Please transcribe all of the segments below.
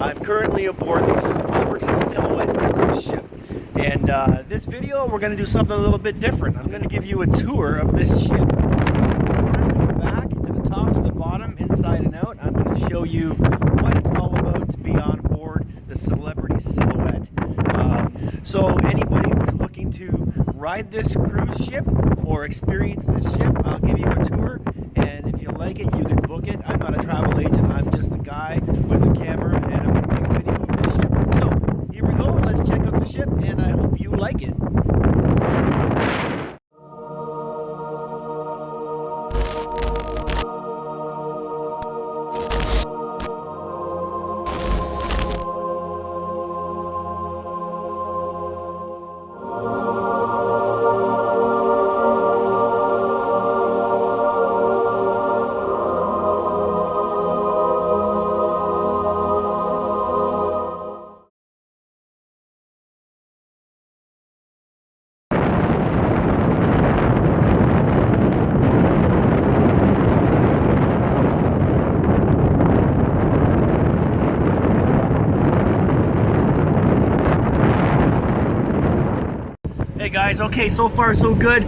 I'm currently aboard the Celebrity Silhouette cruise ship. And this video, we're going to do something a little bit different. I'm going to give you a tour of this ship. From front to the back, to the top, to the bottom, inside and out. I'm going to show you what it's all about to be on board the Celebrity Silhouette. So anybody who's looking to ride this cruise ship or experience this ship, I'll give you a tour. And if you like it, you can book it. I'm not a travel agent. I'm just a guy with a camera, and I'm going to make a video of this ship. So here we go. Let's check out the ship, and I hope you like it. Hey guys, okay, so far so good.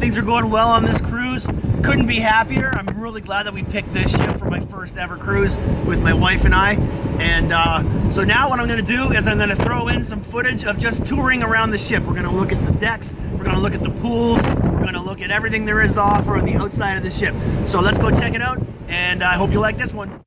Things are going well on this cruise. Couldn't be happier. I'm really glad that we picked this ship for my first ever cruise with my wife and I. And so now what I'm going to do is I'm going to throw in some footage of just touring around the ship. We're going to look at the decks, we're going to look at the pools, we're going to look at everything there is to offer on the outside of the ship. So let's go check it out, and I hope you like this one.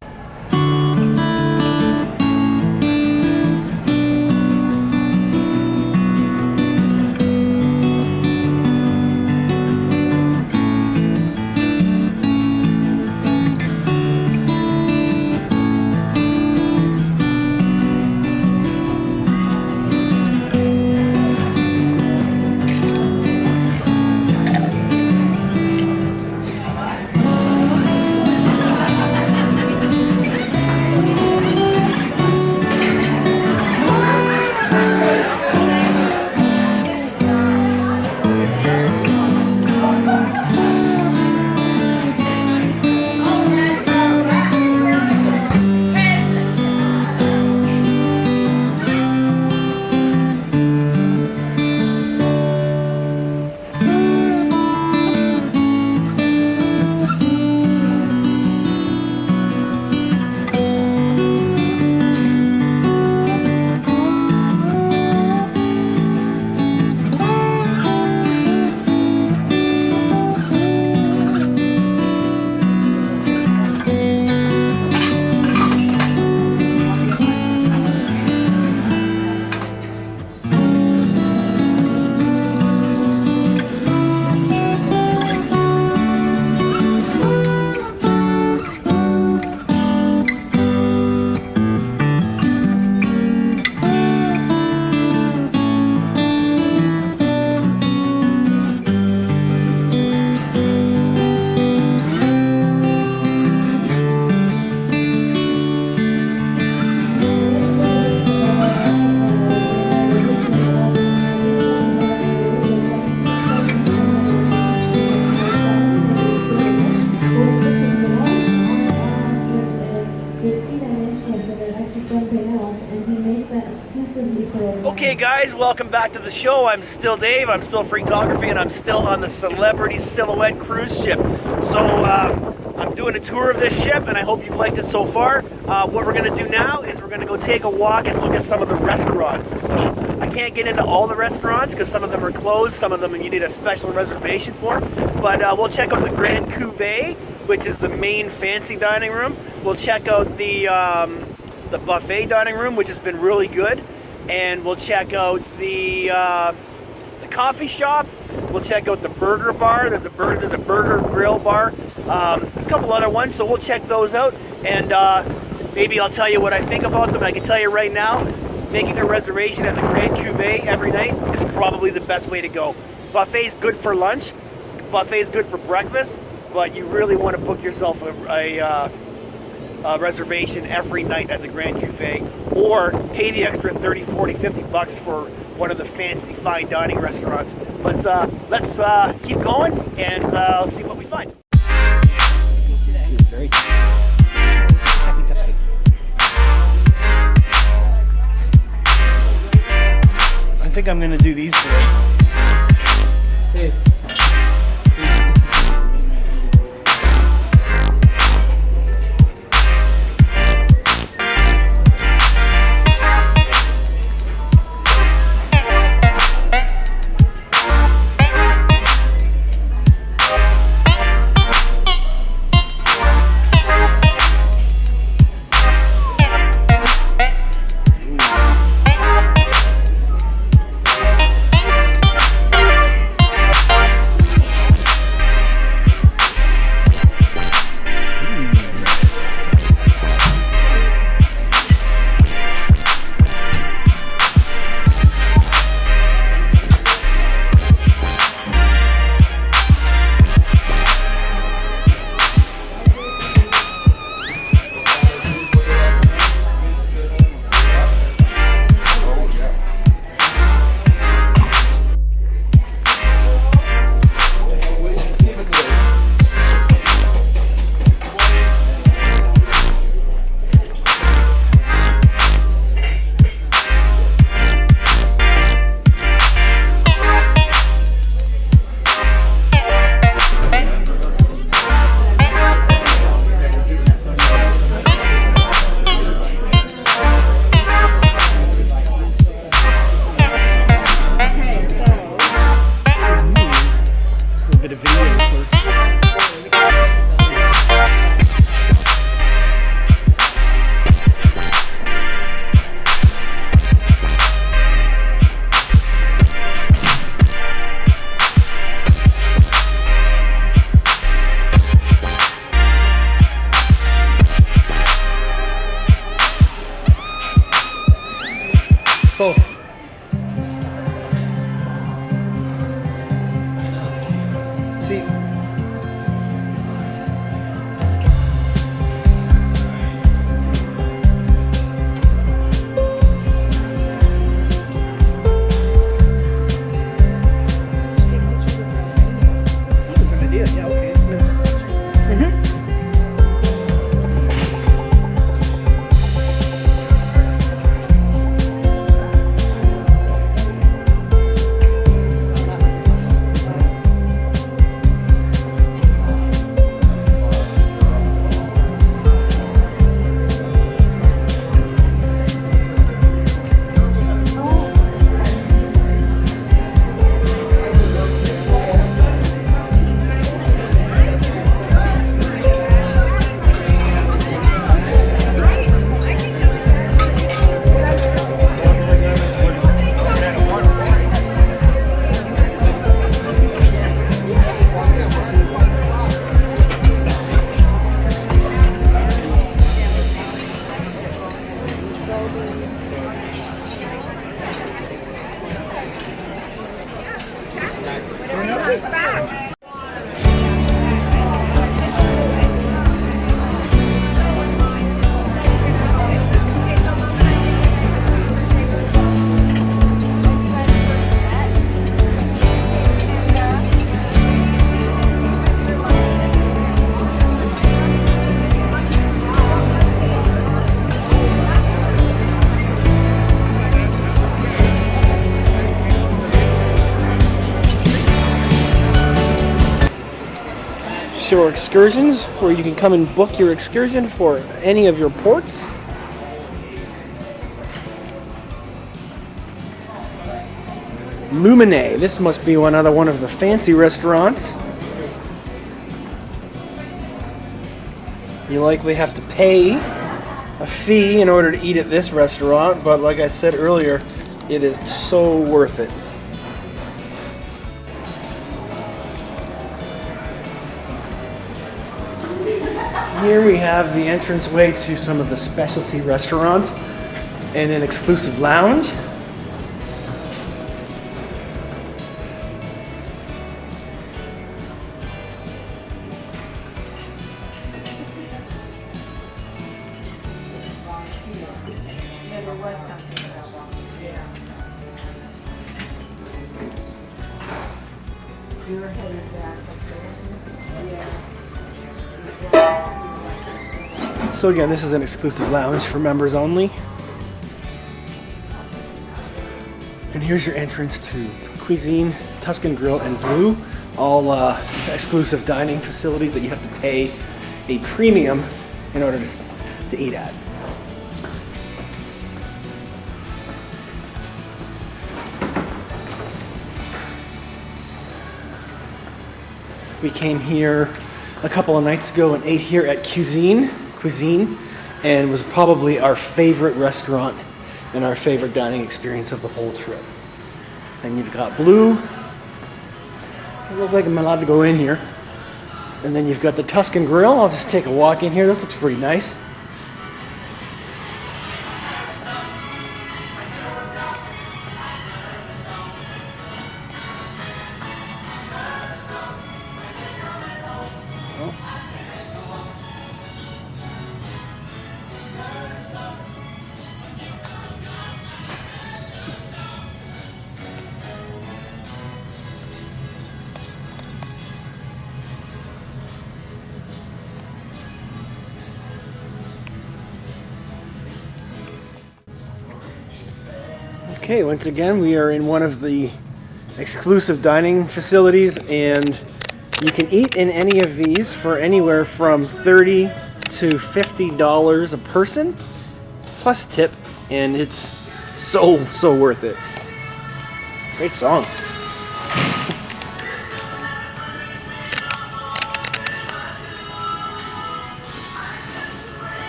Okay guys, welcome back to the show. I'm still Dave, I'm still Freaktography, and I'm still on the Celebrity Silhouette cruise ship. So I'm doing a tour of this ship, and I hope you've liked it so far. What we're going to do now is we're going to go take a walk and look at some of the restaurants. So I can't get into all the restaurants because some of them are closed, some of them you need a special reservation for. But we'll check out the Grand Cuvée, which is the main fancy dining room. We'll check out the buffet dining room, which has been really good. And we'll check out the coffee shop. We'll check out the burger bar. There's a burger grill bar. A couple other ones, so we'll check those out. And maybe I'll tell you what I think about them. I can tell you right now, making a reservation at the Grand Cuvée every night is probably the best way to go. Buffet's good for lunch. Buffet's good for breakfast. But you really want to book yourself a reservation every night at the Grand Cuvée, or pay the extra 30, 40, 50 bucks for one of the fancy fine dining restaurants. But let's keep going, and I'll see what we find. Very think I'm gonna do these today. Hey. Both. See. That's an idea. Yeah. Okay. Shore Excursions, where you can come and book your excursion for any of your ports. Lumine, this must be another one of the fancy restaurants. You likely have to pay a fee in order to eat at this restaurant, but like I said earlier, it is so worth it. Here we have the entranceway to some of the specialty restaurants and an exclusive lounge. So again, this is an exclusive lounge for members only. And here's your entrance to Cuisine, Tuscan Grill, and Blue, all exclusive dining facilities that you have to pay a premium in order to eat at. We came here a couple of nights ago and ate here at Cuisine, and it was probably our favorite restaurant and our favorite dining experience of the whole trip. And you've got Blue. It looks like I'm allowed to go in here. And then you've got the Tuscan Grill. I'll just take a walk in here. This looks pretty nice. Okay, once again, we are in one of the exclusive dining facilities, and you can eat in any of these for anywhere from $30 to $50 a person, plus tip, and it's so worth it. Great song.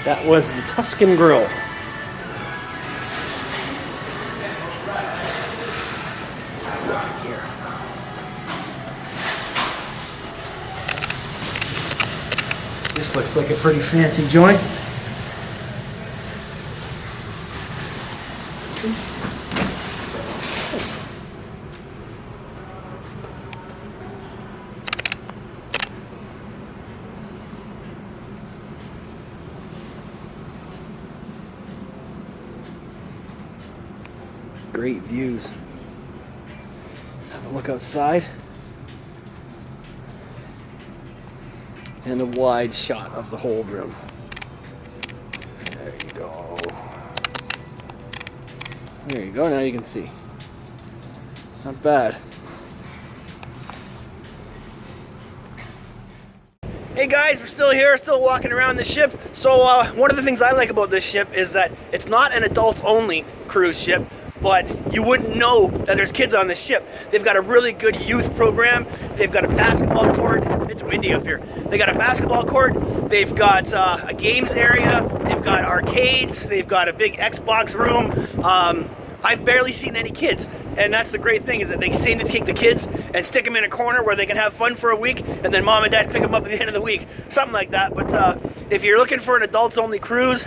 That was the Tuscan Grill. This looks like a pretty fancy joint. Great views. Have a look outside. And a wide shot of the whole room. There you go. There you go, now you can see. Not bad. Hey guys, we're still here, still walking around the ship. So one of the things I like about this ship is that it's not an adults only cruise ship, but you wouldn't know that there's kids on this ship. They've got a really good youth program. They've got a basketball court. It's windy up here. They got a basketball court. They've got a games area. They've got arcades. They've got a big Xbox room. I've barely seen any kids, and that's the great thing, is that they seem to take the kids and stick them in a corner where they can have fun for a week, and then mom and dad pick them up at the end of the week, something like that. But if you're looking for an adults only cruise,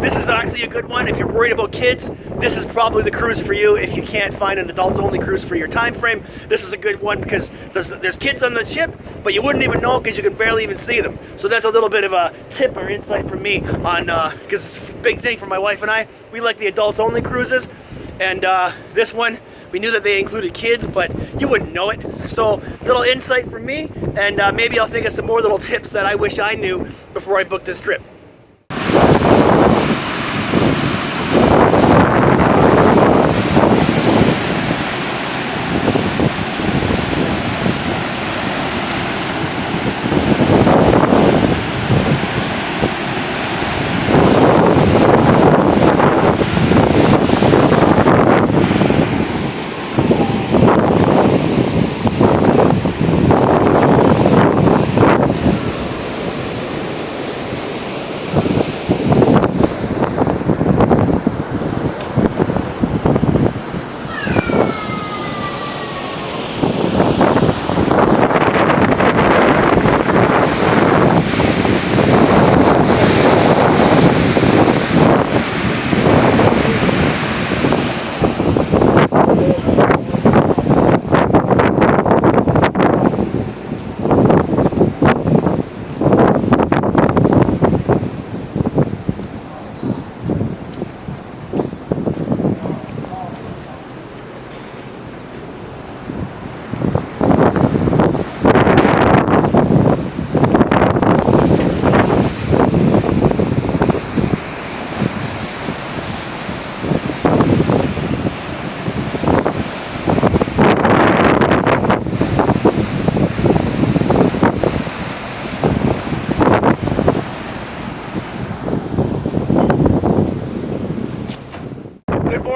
this is actually a good one. If you're worried about kids, this is probably the cruise for you. If you can't find an adults only cruise for your time frame, this is a good one, because there's kids on the ship, but you wouldn't even know because you can barely even see them. So that's a little bit of a tip or insight from me on, because it's a big thing for my wife and I. We like the adults only cruises, and this one, we knew that they included kids, but you wouldn't know it. So little insight from me, and maybe I'll think of some more little tips that I wish I knew before I booked this trip.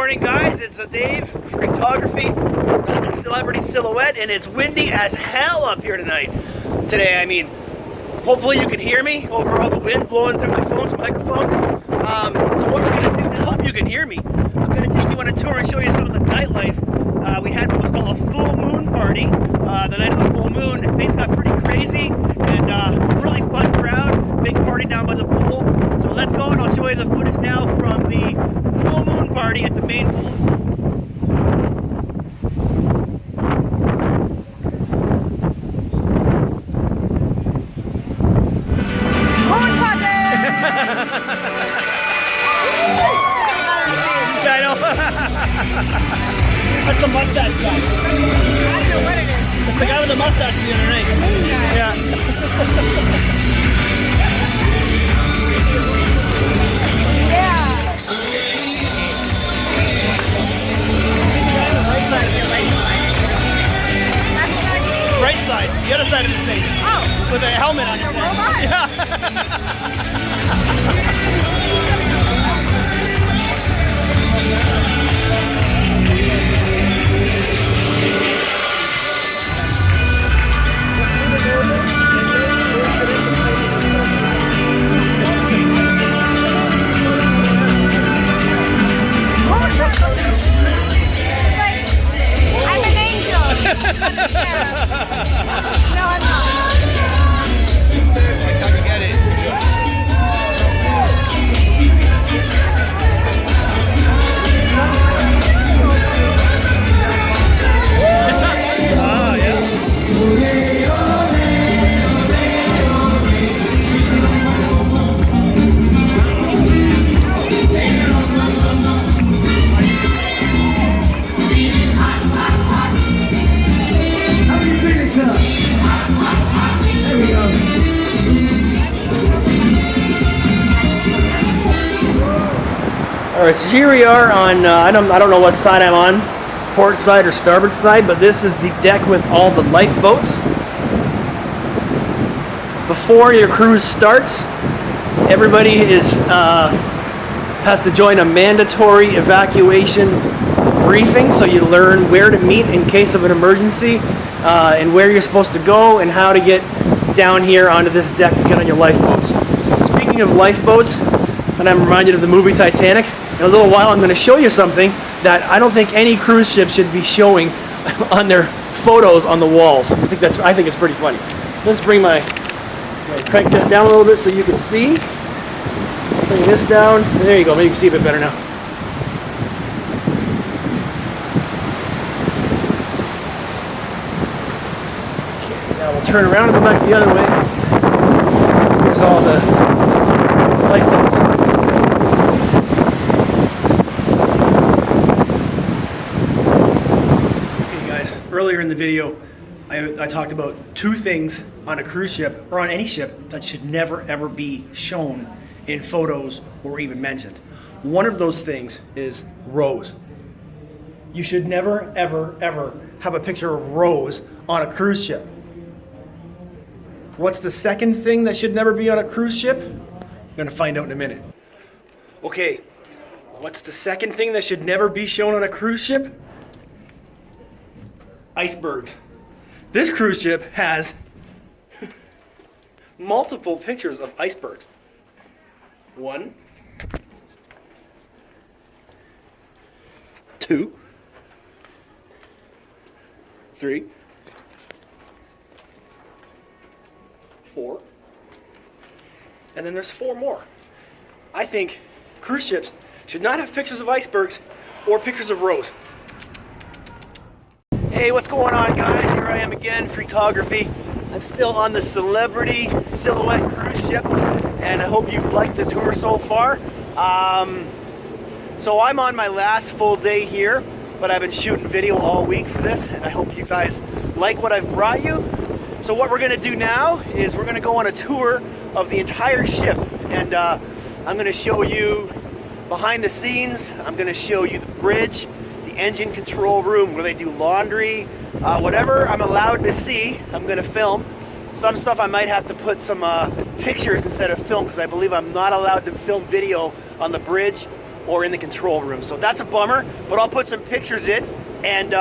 morning, guys. It's Dave, Freaktography, on the Celebrity Silhouette, and it's windy as hell up here today. I mean, hopefully you can hear me over all the wind blowing through my phone's microphone. So what we're going to do, I hope you can hear me. I'm going to take you on a tour and show you some of the nightlife. We had what was called a full moon party. The night of the full moon, things got pretty crazy, and really fun crowd. Big party down by the pool. So let's go and I'll show you the footage now from the full moon party at the main pool. Moon party! I know. That's the mustache guy. I don't know what it is. It's the guy with the mustache the other night. Yeah. Yeah. Right side, the other side of the stage. Oh. With a helmet on his head. Robot. I'm an angel. No, I'm not. Oh, yeah. All right, so here we are on, I don't know what side I'm on, port side or starboard side, but this is the deck with all the lifeboats. Before your cruise starts, everybody has to join a mandatory evacuation briefing, so you learn where to meet in case of an emergency, and where you're supposed to go, and how to get down here onto this deck to get on your lifeboats. Speaking of lifeboats, and I'm reminded of the movie Titanic, in a little while I'm going to show you something that I don't think any cruise ship should be showing on their photos on the walls. I think it's pretty funny. Let's crank this down a little bit so you can see. Bring this down. There you go. Maybe you can see a bit better now. Okay, now we'll turn around and go back the other way. There's all the lifeboats. Earlier in the video, I talked about two things on a cruise ship or on any ship that should never ever be shown in photos or even mentioned. One of those things is Rose. You should never ever ever have a picture of Rose on a cruise ship. What's the second thing that should never be on a cruise ship? I'm gonna find out in a minute. Okay, what's the second thing that should never be shown on a cruise ship? Icebergs. This cruise ship has multiple pictures of icebergs. 1, 2, 3, 4, and then there's 4 more. I think cruise ships should not have pictures of icebergs or pictures of Rose. Hey, what's going on, guys? Here I am again, Freaktography. I'm still on the Celebrity Silhouette cruise ship, and I hope you've liked the tour so far. So I'm on my last full day here, but I've been shooting video all week for this, and I hope you guys like what I've brought you. So what we're gonna do now is we're gonna go on a tour of the entire ship, and I'm gonna show you behind the scenes. I'm gonna show you the bridge, the engine control room where they do laundry, whatever I'm allowed to see, I'm gonna film. Some stuff I might have to put some pictures instead of film, because I believe I'm not allowed to film video on the bridge or in the control room. So that's a bummer, but I'll put some pictures in, and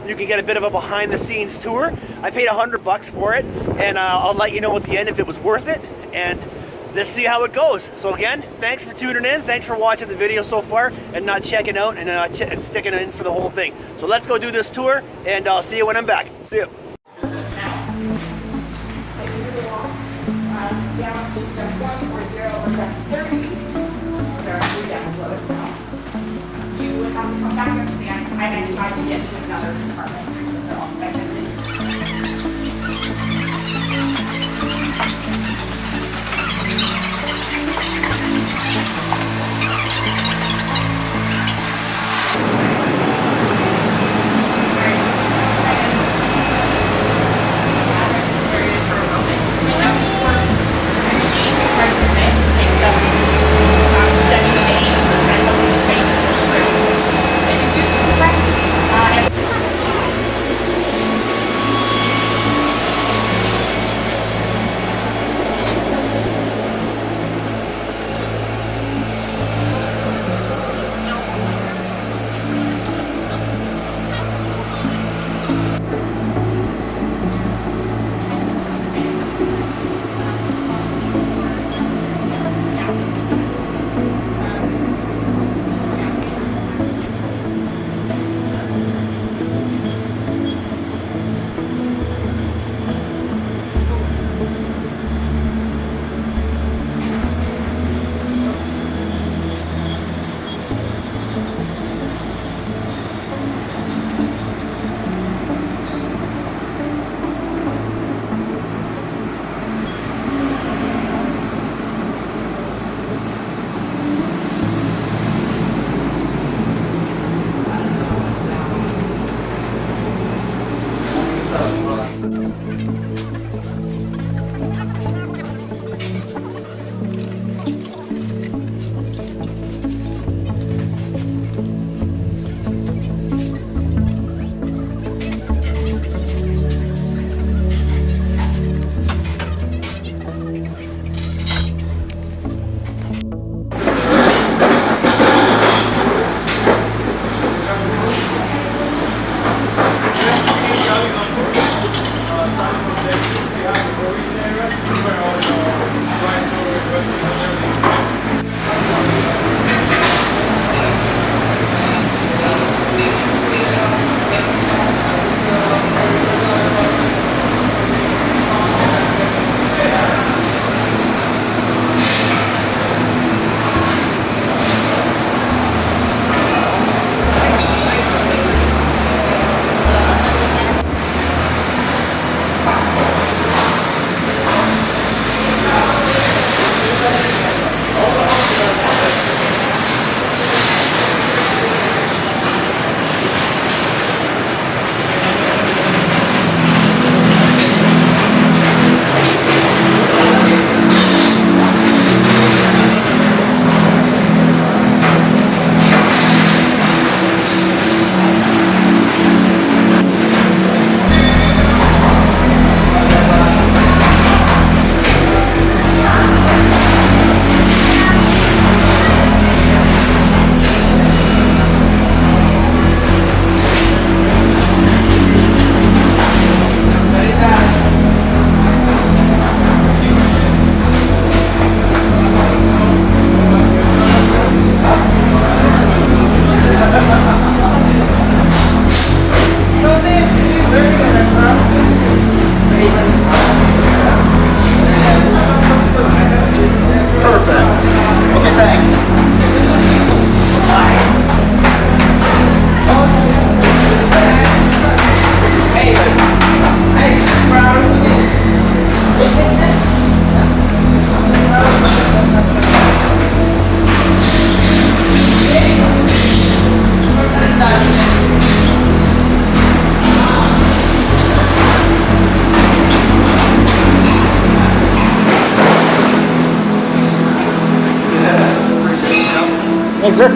you can get a bit of a behind the scenes tour. I paid $100 for it, and I'll let you know at the end if it was worth it, and let's see how it goes. So again, thanks for tuning in, thanks for watching the video so far, and not checking out and sticking in for the whole thing. So let's go do this tour, and I'll see you when I'm back. See you. Down to deck 1 or 0 or deck 30. There are 3 decks below as well. You would have to come back up to the I-95 to get to another compartment since they're all segmented. Thanks, sir.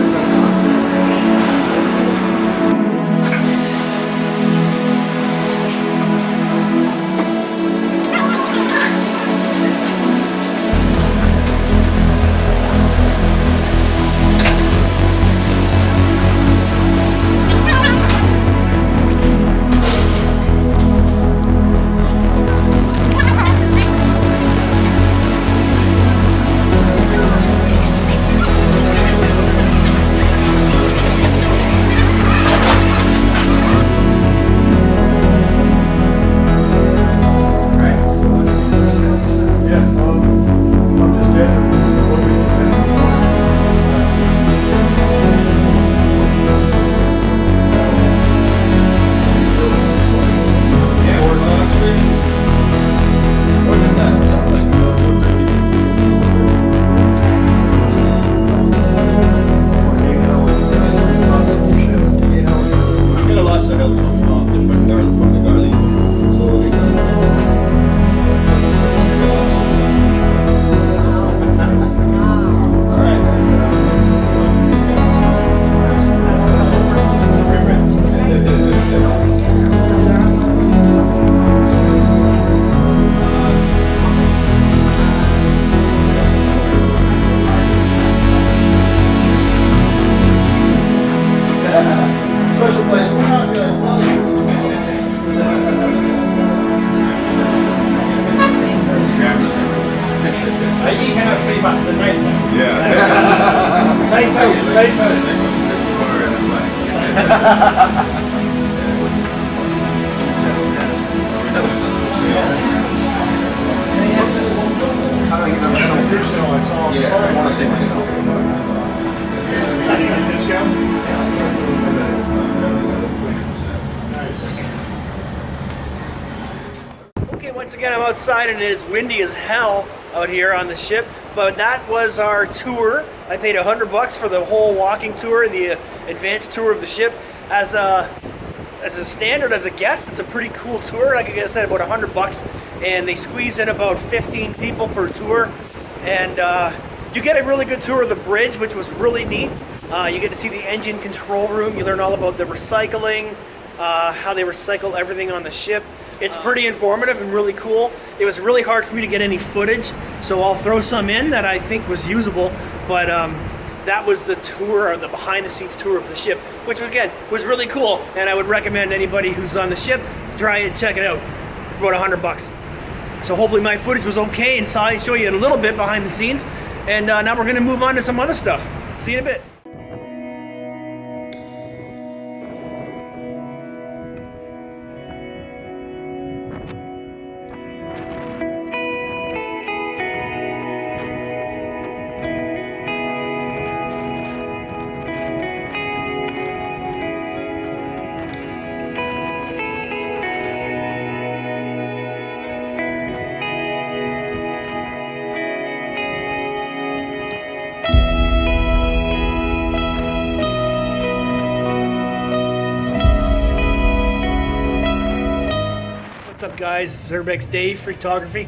Special place. We're not gonna tell you. You can have free back the night. Yeah. Night out. How do I get on myself? Yeah, I want to say myself. Okay, once again, I'm outside and it is windy as hell out here on the ship, but that was our tour. I paid $100 for the whole walking tour, the advanced tour of the ship. As a standard, as a guest, it's a pretty cool tour. Like I said, about $100, and they squeeze in about 15 people per tour, and you get a really good tour of the bridge, which was really neat. You get to see the engine control room. You learn all about the recycling, how they recycle everything on the ship. It's pretty informative and really cool. It was really hard for me to get any footage, so I'll throw some in that I think was usable, but that was the tour, or the behind-the-scenes tour of the ship, which again was really cool, and I would recommend anybody who's on the ship try and check it out. For about $100. So hopefully my footage was okay and show you a little bit behind the scenes, and now we're going to move on to some other stuff. See you in a bit. What's up, guys? It's Urbex Dave, Freaktography.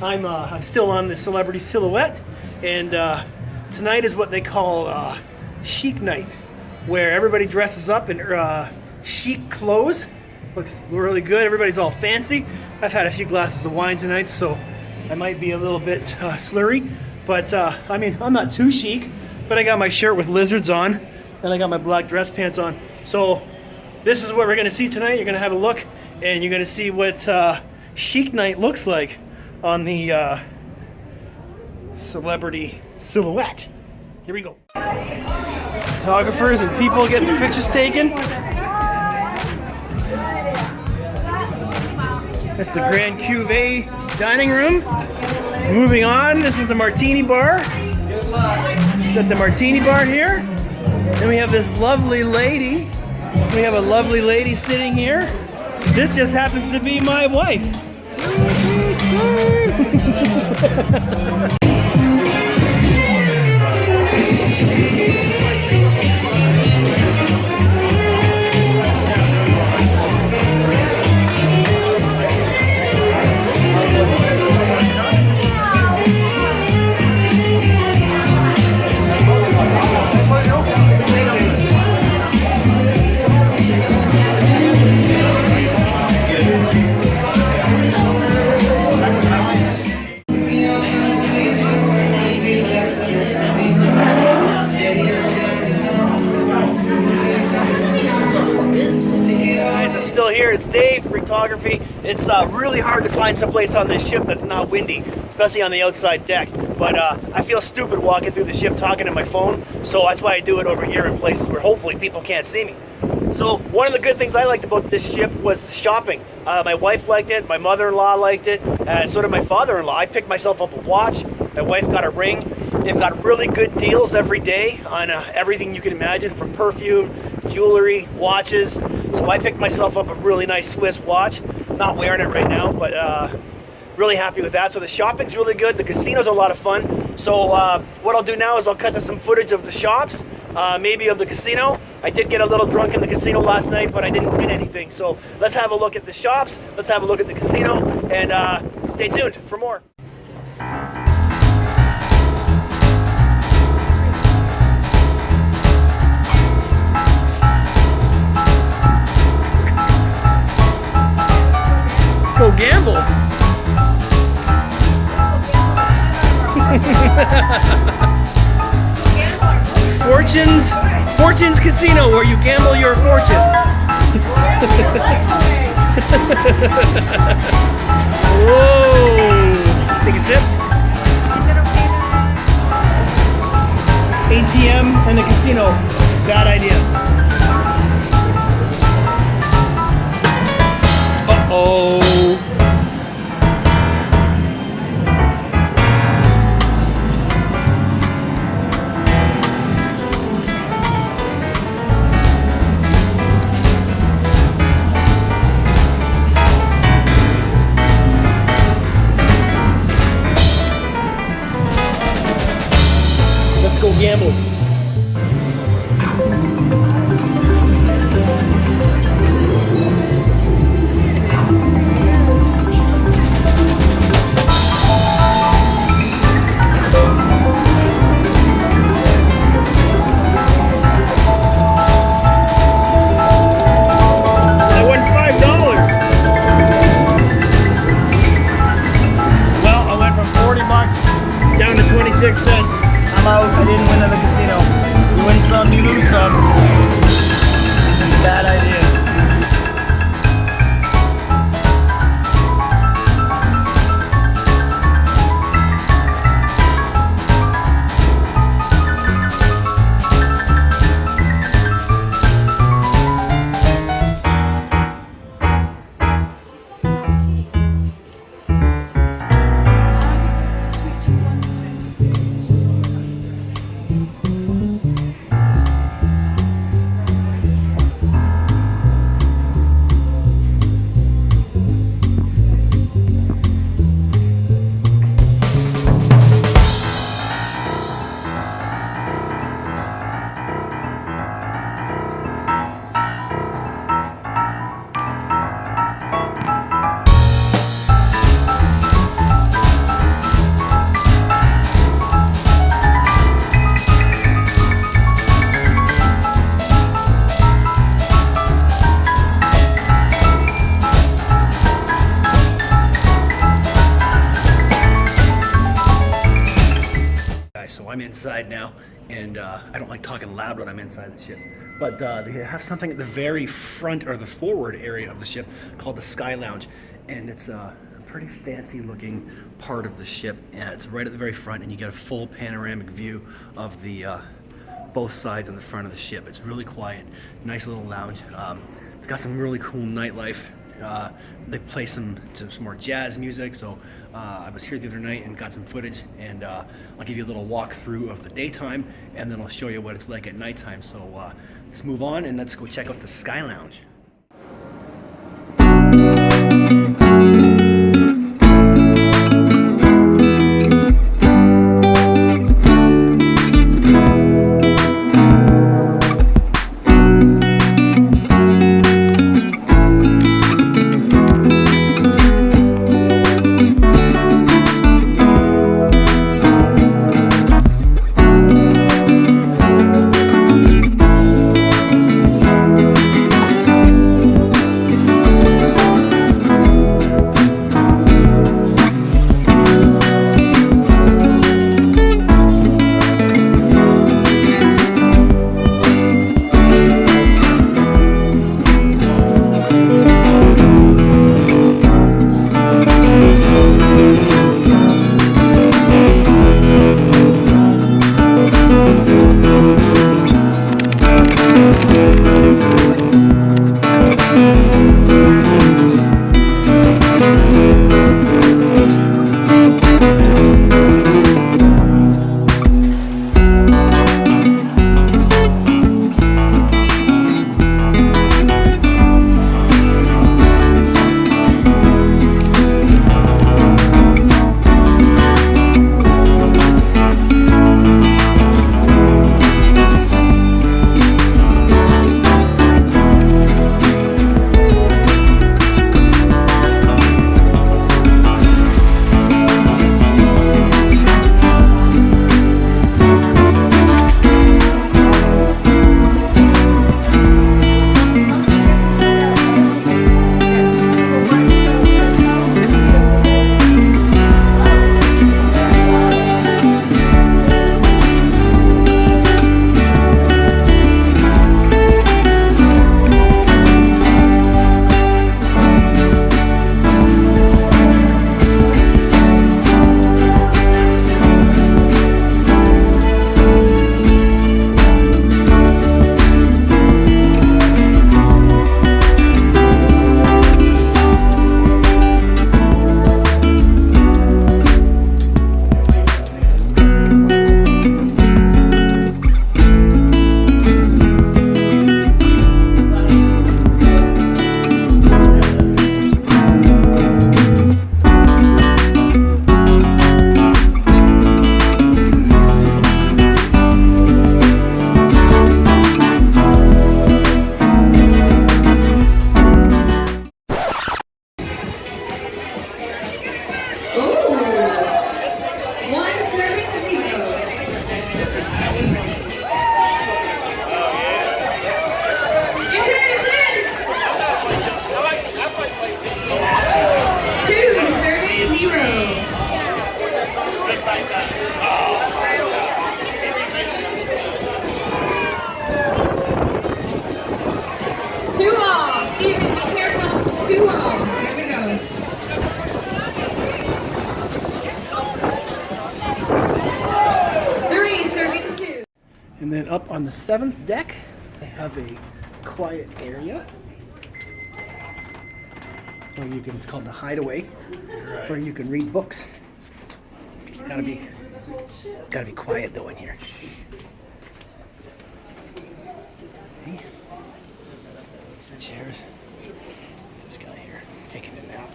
I'm still on the Celebrity Silhouette, and tonight is what they call chic night, where everybody dresses up in chic clothes. Looks really good. Everybody's all fancy. I've had a few glasses of wine tonight, so I might be a little bit slurry, but I mean, I'm not too chic, but I got my shirt with lizards on, and I got my black dress pants on. So this is what we're gonna see tonight. You're gonna have a look, and you're gonna see what chic night looks like on the Celebrity Silhouette. Here we go. Photographers and people getting pictures taken. That's the Grand Cuvée dining room. Moving on, this is the Martini Bar. Got the Martini Bar here. Then we have this lovely lady. We have a lovely lady sitting here. This just happens to be my wife. It's Dave, Freaktography. It's really hard to find someplace on this ship that's not windy, especially on the outside deck. But I feel stupid walking through the ship talking to my phone, so that's why I do it over here in places where hopefully people can't see me. So one of the good things I liked about this ship was the shopping. My wife liked it, my mother-in-law liked it, so did my father-in-law. I picked myself up a watch, my wife got a ring. They've got really good deals every day on everything you can imagine, from perfume, jewelry, watches. So I picked myself up a really nice Swiss watch. Not wearing it right now, but really happy with that. So the shopping's really good. The casino's a lot of fun. So what I'll do now is I'll cut to some footage of the shops, maybe of the casino. I did get a little drunk in the casino last night, but I didn't win anything. So let's have a look at the shops, let's have a look at the casino, and stay tuned for more. Go gamble. Fortunes Fortune's Casino, where you gamble your fortune. Whoa! Take a sip. ATM and a casino. Bad idea. Uh-oh. Let's go gamble. I won $5. Well, I went from 40 bucks down to 26 cents. I'm out. I didn't win at the casino. You win some, you lose some. Bad idea. So I'm inside now, and I don't like talking loud when I'm inside the ship, but they have something at the very front or the forward area of the ship called the Sky Lounge, and it's a pretty fancy looking part of the ship, and it's right at the very front, and you get a full panoramic view of the both sides and the front of the ship. It's really quiet, nice little lounge. It's got some really cool nightlife. They play some more jazz music, so I was here the other night and got some footage, and I'll give you a little walkthrough of the daytime, and then I'll show you what it's like at nighttime. So let's move on and let's go check out the Sky Lounge. then up on the 7th deck, they have a quiet area where you can, it's called the hideaway, where you can read books. Gotta be quiet though in here. Okay. Some chairs. This guy here taking a nap.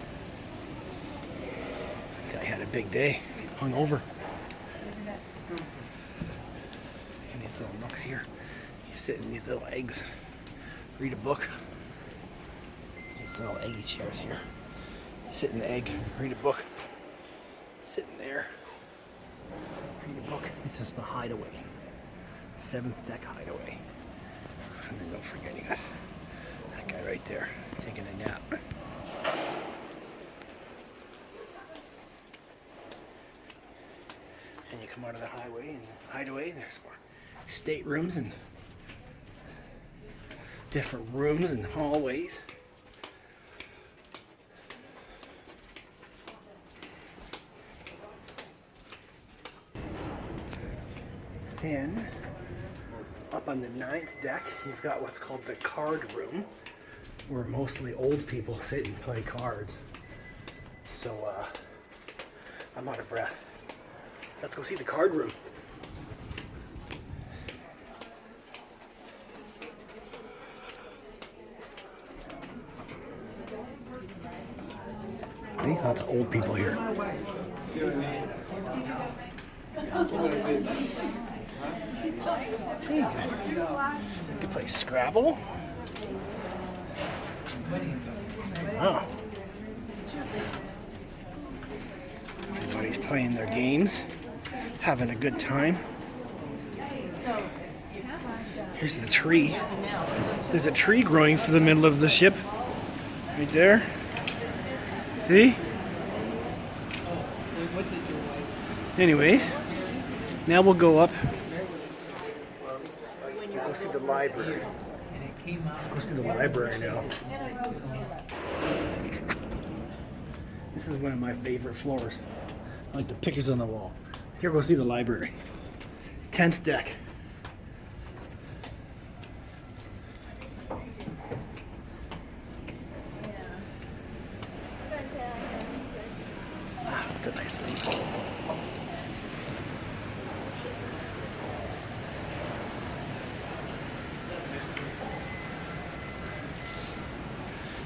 Guy had a big day, hung over. And these little nooks here. You sit in these little eggs, read a book. These little eggy chairs here. Sit in the egg, read a book. Sit in there, read a book. This is the hideaway. 7th deck hideaway. And then don't forget you got that guy right there taking a nap. And you come out of the highway and hideaway, there's more staterooms and different rooms and hallways. Then, up on the 9th deck, you've got what's called the card room, where mostly old people sit and play cards. So, I'm out of breath. Let's go see the card room. Hey, lots of old people here. Hey, you can play Scrabble. Wow. Everybody's playing their games, having a good time. Here's the tree. There's a tree growing through the middle of the ship. Right there. See? Anyways, now we'll go up. Go see the library. Let's go see the library now. This is one of my favorite floors. I like the pictures on the wall. Here, go see the library. 10th deck. Ah, that's a nice thing.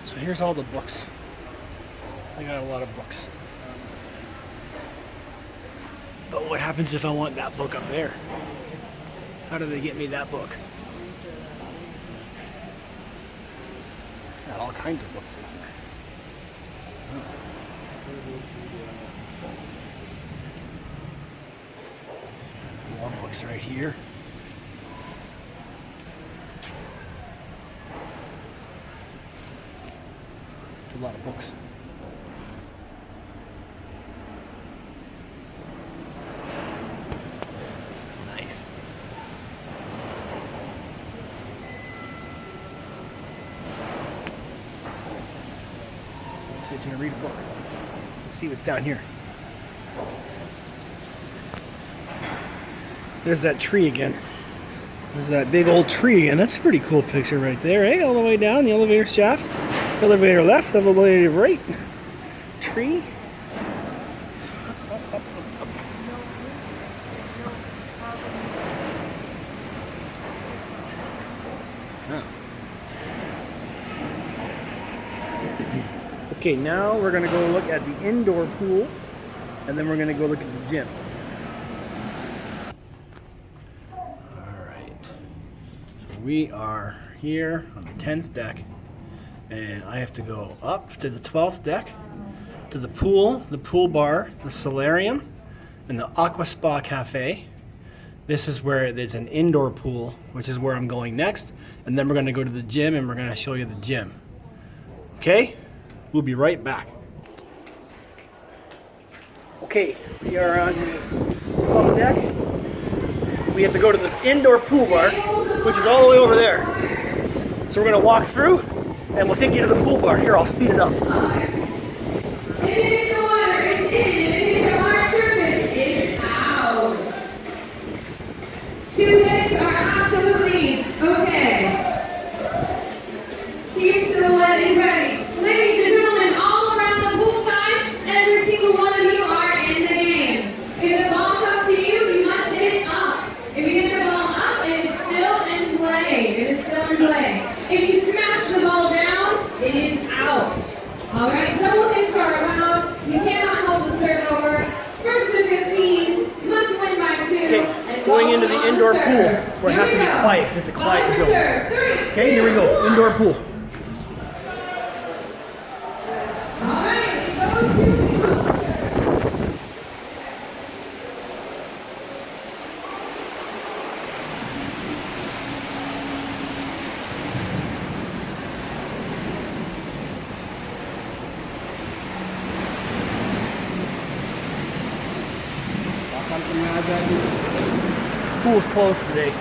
So here's all the books. I got a lot of books. But what happens if I want that book up there? How do they get me that book? Got all kinds of books in here. More books right here. It's a lot of books. This is nice. Let's sit here and read a book. Let's see what's down here. There's that tree again. There's that big old tree again. That's a pretty cool picture right there, eh? All the way down the elevator shaft. Elevator left, elevator right. Tree. Oh. Okay, now we're gonna go look at the indoor pool, and then we're gonna go look at the gym. Alright. We are here on the 10th deck. And I have to go up to the 12th deck, to the pool bar, the solarium, and the Aqua Spa Cafe. This is where there's an indoor pool, which is where I'm going next. And then we're going to go to the gym, and we're going to show you the gym. Okay? We'll be right back. Okay, we are on the 12th deck. We have to go to the indoor pool bar, which is all the way over there. So we're going to walk through, and we'll take you to the pool bar. Here, I'll speed it up. Two legs are out. indoor pool where I have to be quiet because it's a quiet zone. Okay, here we go. Indoor pool. Pool's closed today.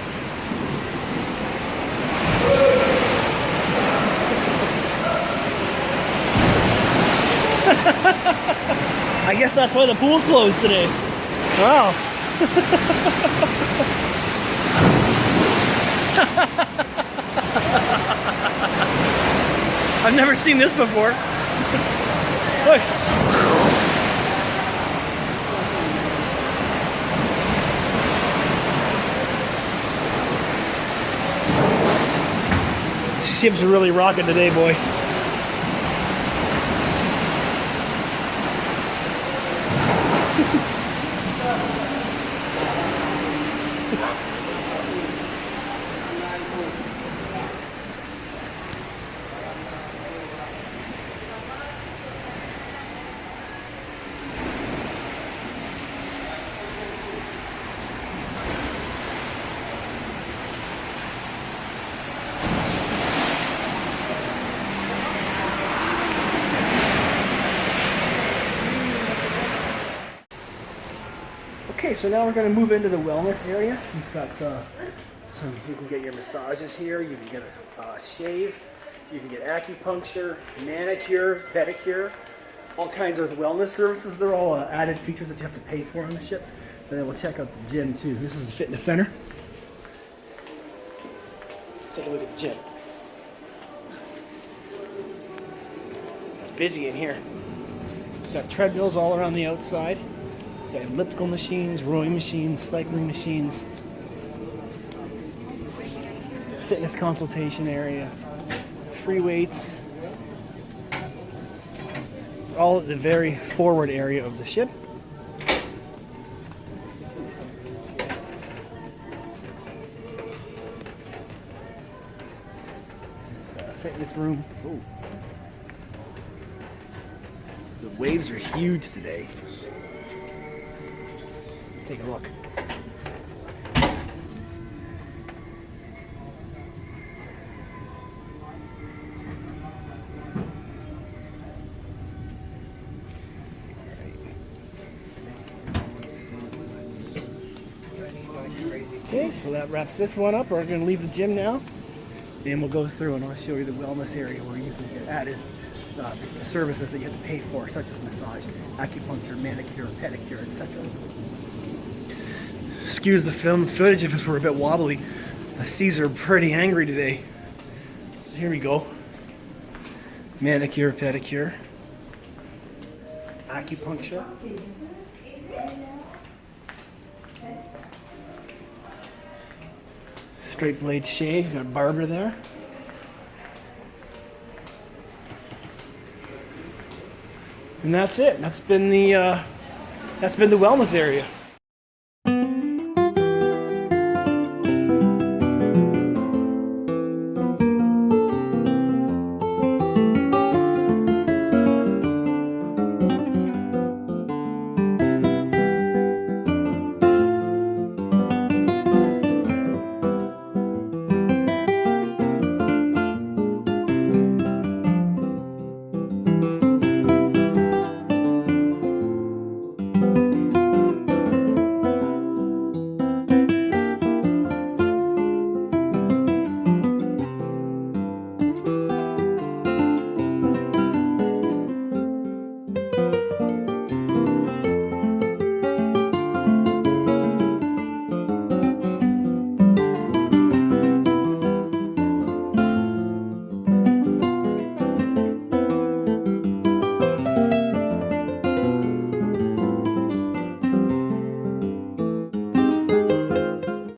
I guess that's why the pool's closed today. Wow. I've never seen this before. Look. Ship's really rocking today, boy. Okay, so now we're going to move into the wellness area. We've got some, you can get your massages here, you can get a shave, you can get acupuncture, manicure, pedicure, all kinds of wellness services. They're all added features that you have to pay for on the ship. And then we'll check out the gym too. This is the fitness center. Take a look at the gym. It's busy in here. Got treadmills all around the outside. Got elliptical machines, rowing machines, cycling machines, fitness consultation area, free weights, all at the very forward area of the ship. It's a fitness room. Ooh. The waves are huge today. Take a look. Okay, so that wraps this one up. We're going to leave the gym now, and we'll go through and I'll show you the wellness area where you can get added services that you have to pay for, such as massage, acupuncture, manicure, pedicure, etc. Excuse the film footage if we're a bit wobbly. The seas are pretty angry today. So here we go. Manicure, pedicure, acupuncture. Straight blade shave, got a barber there. And that's it. That's been the wellness area.